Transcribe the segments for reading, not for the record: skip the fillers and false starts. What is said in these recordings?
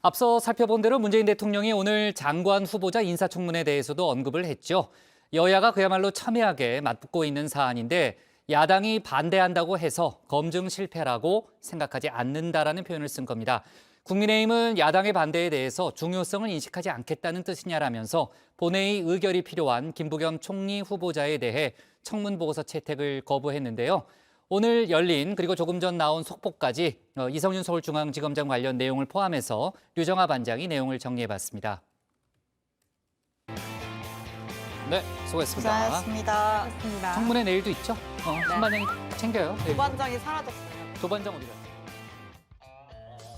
앞서 살펴본 대로 문재인 대통령이 오늘 장관 후보자 인사청문회에 대해서도 언급을 했죠. 여야가 그야말로 첨예하게 맞붙고 있는 사안인데 야당이 반대한다고 해서 검증 실패라고 생각하지 않는다라는 표현을 쓴 겁니다. 국민의힘은 야당의 반대에 대해서 중요성을 인식하지 않겠다는 뜻이냐라면서 본회의 의결이 필요한 김부겸 총리 후보자에 대해 청문 보고서 채택을 거부했는데요. 오늘 열린 그리고 조금 전 나온 속보까지 이성윤 서울중앙지검장 관련 내용을 포함해서 류정아 반장이 내용을 정리해봤습니다. 네, 수고했습니다. 수고하셨습니다. 청문회 내일도 있죠? 한반장이 챙겨요. 조반장이 사라졌어요. 조반장 어디 갔어요?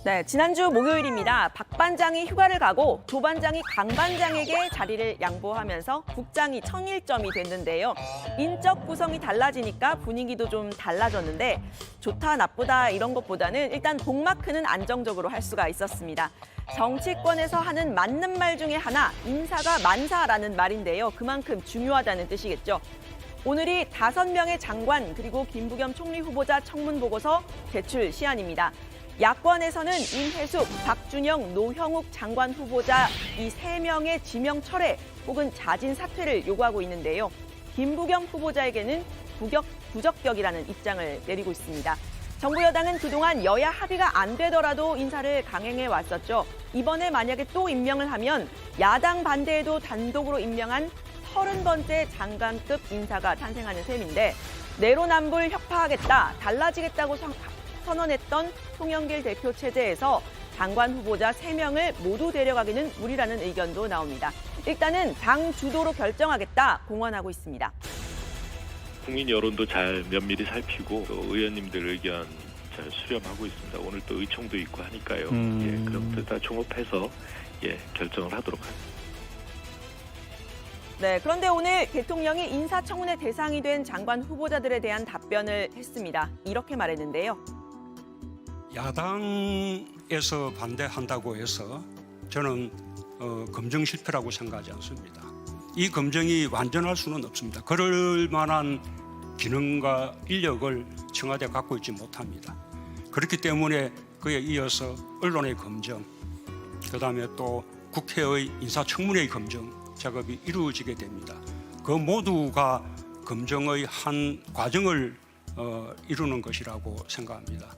네, 지난주 목요일입니다. 박 반장이 휴가를 가고 조 반장이 강 반장에게 자리를 양보하면서 국장이 청일점이 됐는데요. 인적 구성이 달라지니까 분위기도 좀 달라졌는데 좋다 나쁘다 이런 것보다는 일단 복마크는 안정적으로 할 수가 있었습니다. 정치권에서 하는 맞는 말 중에 하나, 인사가 만사라는 말인데요. 그만큼 중요하다는 뜻이겠죠. 오늘이 5명의 장관 그리고 김부겸 총리 후보자 청문 보고서 제출 시한입니다. 야권에서는 임혜숙, 박준영, 노형욱 장관 후보자 이 3명의 지명 철회 혹은 자진 사퇴를 요구하고 있는데요. 김부겸 후보자에게는 부적격이라는 입장을 내리고 있습니다. 정부 여당은 그동안 여야 합의가 안 되더라도 인사를 강행해 왔었죠. 이번에 만약에 또 임명을 하면 야당 반대에도 단독으로 임명한 30번째 장관급 인사가 탄생하는 셈인데 내로남불 혁파하겠다, 달라지겠다고 선언했던 송영길 대표 체제에서 장관 후보자 3명을 모두 데려가기는 무리라는 의견도 나옵니다. 일단은 당 주도로 결정하겠다 공언하고 있습니다. 국민 여론도 잘 면밀히 살피고 또 의원님들 의견 잘 수렴하고 있습니다. 오늘 또 의총도 있고 하니까요. 그럼 다 종합해서 결정을 하도록 하겠습니다. 네, 그런데 오늘 대통령이 인사청문회 대상이 된 장관 후보자들에 대한 답변을 했습니다. 이렇게 말했는데요. 야당에서 반대한다고 해서 저는 검증 실패라고 생각하지 않습니다. 이 검증이 완전할 수는 없습니다. 그럴 만한 기능과 인력을 청와대가 갖고 있지 못합니다. 그렇기 때문에 그에 이어서 언론의 검증, 그다음에 또 국회의 인사청문회의 검증 작업이 이루어지게 됩니다. 그 모두가 검증의 한 과정을 이루는 것이라고 생각합니다.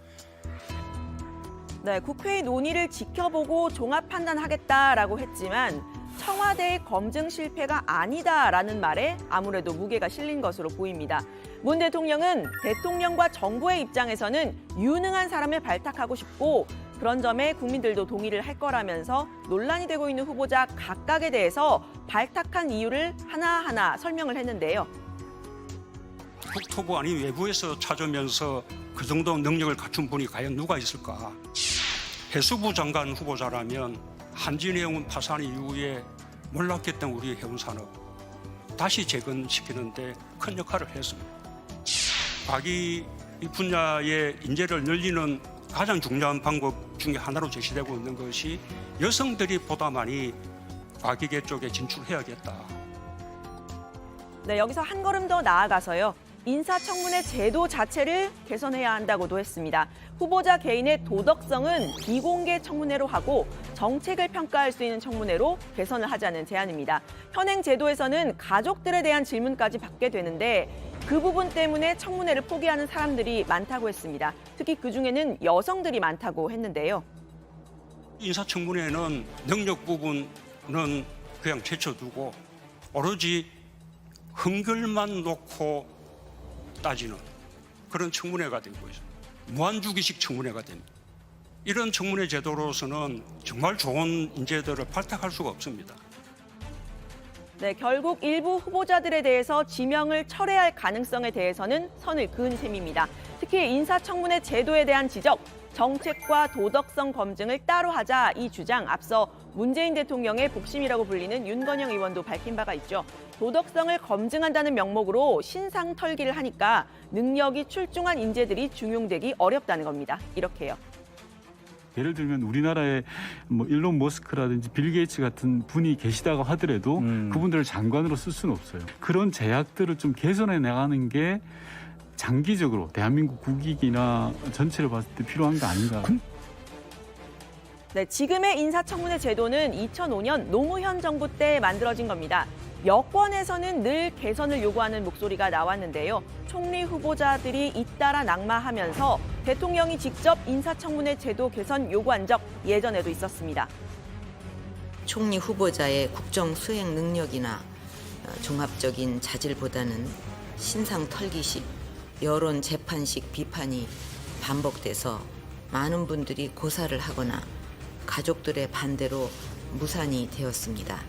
네, 국회의 논의를 지켜보고 종합 판단하겠다라고 했지만 청와대의 검증 실패가 아니다라는 말에 아무래도 무게가 실린 것으로 보입니다. 문 대통령은 대통령과 정부의 입장에서는 유능한 사람을 발탁하고 싶고 그런 점에 국민들도 동의를 할 거라면서 논란이 되고 있는 후보자 각각에 대해서 발탁한 이유를 하나하나 설명을 했는데요. 국토부 아닌 외부에서 찾으면서 그 정도 능력을 갖춘 분이 과연 누가 있을까? 해수부 장관 후보자라면 한진해운 파산 이후에 몰락했던 우리 해운산업 다시 재건시키는데 큰 역할을 했습니다. 과기 분야의 인재를 늘리는 가장 중요한 방법 중에 하나로 제시되고 있는 것이 여성들이 보다 많이 과기계 쪽에 진출해야겠다. 네, 여기서 한 걸음 더 나아가서요. 인사청문회 제도 자체를 개선해야 한다고도 했습니다. 후보자 개인의 도덕성은 비공개 청문회로 하고 정책을 평가할 수 있는 청문회로 개선을 하자는 제안입니다. 현행 제도에서는 가족들에 대한 질문까지 받게 되는데 그 부분 때문에 청문회를 포기하는 사람들이 많다고 했습니다. 특히 그중에는 여성들이 많다고 했는데요. 인사청문회는 능력 부분은 그냥 제쳐두고 오로지 흥결만 놓고 따지는 그런 청문회가 되고 있습니다. 무한주기식 청문회가 됩니다. 이런 청문회 제도로서는 정말 좋은 인재들을 발탁할 수가 없습니다. 네, 결국 일부 후보자들에 대해서 지명을 철회할 가능성에 대해서는 선을 그은 셈입니다. 특히 인사청문회 제도에 대한 지적, 정책과 도덕성 검증을 따로 하자 이 주장 앞서 문재인 대통령의 복심이라고 불리는 윤건영 의원도 밝힌 바가 있죠. 도덕성을 검증한다는 명목으로 신상 털기를 하니까 능력이 출중한 인재들이 중용되기 어렵다는 겁니다. 이렇게요. 예를 들면 우리나라에 뭐 일론 머스크라든지 빌 게이츠 같은 분이 계시다고 하더라도 그분들을 장관으로 쓸 수는 없어요. 그런 제약들을 좀 개선해 나가는 게 장기적으로 대한민국 국익이나 전체를 봤을 때 필요한 거 아닌가. 네, 지금의 인사청문회 제도는 2005년 노무현 정부 때 만들어진 겁니다. 여권에서는 늘 개선을 요구하는 목소리가 나왔는데요. 총리 후보자들이 잇따라 낙마하면서 대통령이 직접 인사청문회 제도 개선 요구한 적 예전에도 있었습니다. 총리 후보자의 국정 수행 능력이나 종합적인 자질보다는 신상 털기식, 여론 재판식 비판이 반복돼서 많은 분들이 고사를 하거나 가족들의 반대로 무산이 되었습니다.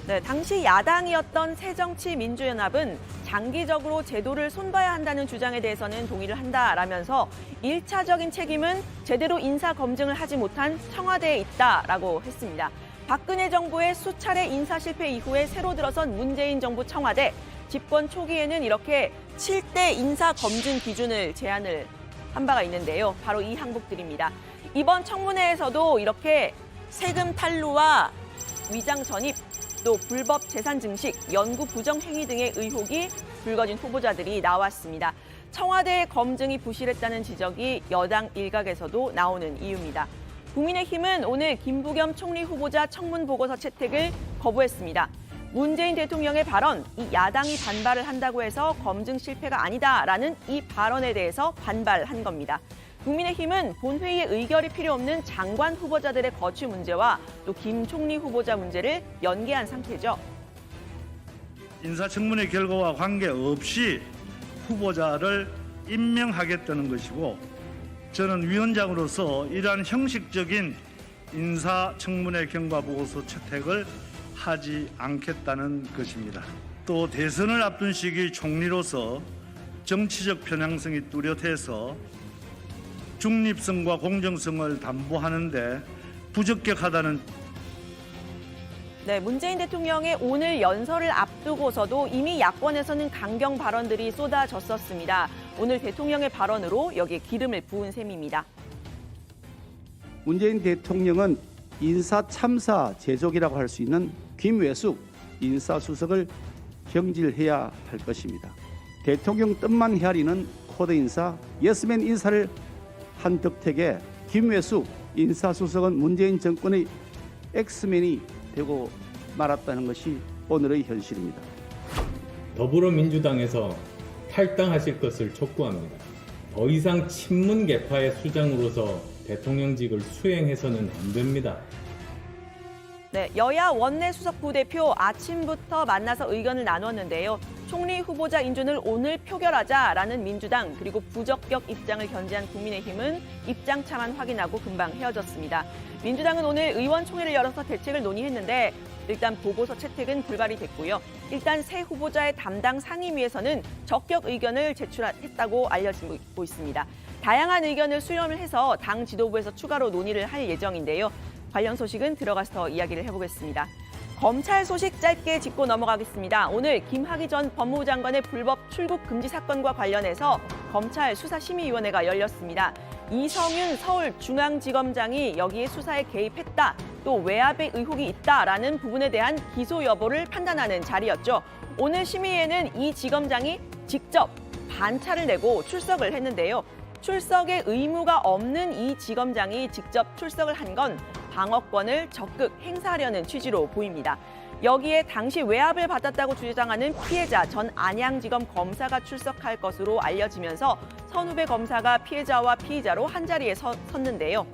네, 당시 야당이었던 새정치민주연합은 장기적으로 제도를 손봐야 한다는 주장에 대해서는 동의를 한다라면서 1차적인 책임은 제대로 인사 검증을 하지 못한 청와대에 있다라고 했습니다. 박근혜 정부의 수차례 인사 실패 이후에 새로 들어선 문재인 정부 청와대, 집권 초기에는 이렇게 7대 인사 검증 기준을 제안을 한 바가 있는데요. 바로 이 항목들입니다. 이번 청문회에서도 이렇게 세금 탈루와 위장 전입, 또 불법 재산 증식, 연구 부정 행위 등의 의혹이 불거진 후보자들이 나왔습니다. 청와대의 검증이 부실했다는 지적이 여당 일각에서도 나오는 이유입니다. 국민의힘은 오늘 김부겸 총리 후보자 청문 보고서 채택을 거부했습니다. 문재인 대통령의 발언, 이 야당이 반발을 한다고 해서 검증 실패가 아니다라는 이 발언에 대해서 반발한 겁니다. 국민의힘은 본회의에 의결이 필요 없는 장관 후보자들의 거취 문제와 또 김 총리 후보자 문제를 연계한 상태죠. 인사청문회 결과와 관계없이 후보자를 임명하겠다는 것이고, 저는 위원장으로서 이러한 형식적인 인사청문회 경과보고서 채택을 하지 않겠다는 것입니다. 또 대선을 앞둔 시기 총리로서 정치적 편향성이 뚜렷해서 중립성과 공정성을 담보하는 데 부적격하다는. 네, 문재인 대통령의 오늘 연설을 앞두고서도 이미 야권에서는 강경 발언들이 쏟아졌었습니다. 오늘 대통령의 발언으로 여기에 기름을 부은 셈입니다. 문재인 대통령은 인사 참사 제적이라고 할 수 있는 김외숙 인사수석을 경질해야 할 것입니다. 대통령 뜻만 헤아리는 코드 인사, 예스맨 인사를 한 덕택에 김외숙 인사수석은 문재인 정권의 엑스맨이 되고 말았다는 것이 오늘의 현실입니다. 더불어민주당에서 탈당하실 것을 촉구합니다. 더 이상 친문 계파의 수장으로서 대통령직을 수행해서는 안 됩니다. 네, 여야 원내 수석 부대표 아침부터 만나서 의견을 나눴는데요. 총리 후보자 인준을 오늘 표결하자라는 민주당 그리고 부적격 입장을 견지한 국민의힘은 입장 차만 확인하고 금방 헤어졌습니다. 민주당은 오늘 의원총회를 열어서 대책을 논의했는데 일단 보고서 채택은 불발이 됐고요. 일단 새 후보자의 담당 상임위에서는 적격 의견을 제출했다고 알려지고 있습니다. 다양한 의견을 수렴을 해서 당 지도부에서 추가로 논의를 할 예정인데요. 관련 소식은 들어가서 더 이야기를 해보겠습니다. 검찰 소식 짧게 짚고 넘어가겠습니다. 오늘 김학의 전 법무부 장관의 불법 출국 금지 사건과 관련해서 검찰 수사심의위원회가 열렸습니다. 이성윤 서울중앙지검장이 여기에 수사에 개입했다, 또 외압의 의혹이 있다라는 부분에 대한 기소 여부를 판단하는 자리였죠. 오늘 심의에는 이 지검장이 직접 반차를 내고 출석을 했는데요. 출석에 의무가 없는 이 지검장이 직접 출석을 한 건 방어권을 적극 행사하려는 취지로 보입니다. 여기에 당시 외압을 받았다고 주장하는 피해자 전 안양지검 검사가 출석할 것으로 알려지면서 선후배 검사가 피해자와 피의자로 한자리에 섰는데요.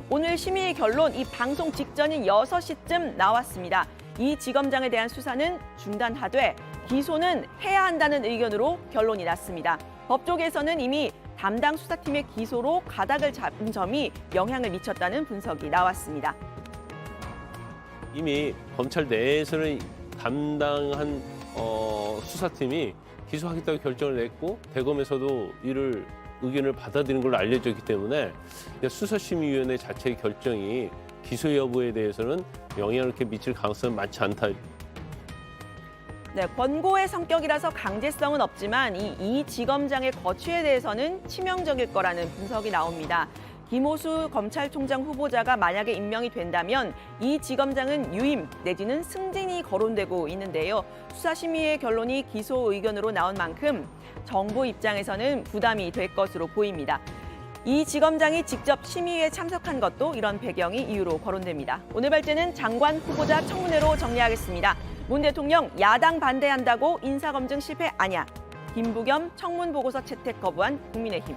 오늘 심의의 결론, 이 방송 직전인 6시쯤 나왔습니다. 이 지검장에 대한 수사는 중단하되 기소는 해야 한다는 의견으로 결론이 났습니다. 법조계에서는 이미 담당 수사팀의 기소로 가닥을 잡은 점이 영향을 미쳤다는 분석이 나왔습니다. 이미 검찰 내에서는 담당한 수사팀이 기소하겠다고 결정을 냈고 대검에서도 이를 의견을 받아들인 걸로 알려졌기 때문에 수사심의위원회 자체의 결정이 기소 여부에 대해서는 영향을 이렇게 미칠 가능성은 많지 않다. 네, 권고의 성격이라서 강제성은 없지만 이 지검장의 거취에 대해서는 치명적일 거라는 분석이 나옵니다. 김호수 검찰총장 후보자가 만약에 임명이 된다면 이 지검장은 유임 내지는 승진이 거론되고 있는데요. 수사심의의 결론이 기소 의견으로 나온 만큼 정부 입장에서는 부담이 될 것으로 보입니다. 이 지검장이 직접 심의에 참석한 것도 이런 배경이 이유로 거론됩니다. 오늘 발제는 장관 후보자 청문회로 정리하겠습니다. 문 대통령 야당 반대한다고 인사검증 실패 아냐. 김부겸 청문보고서 채택 거부한 국민의힘.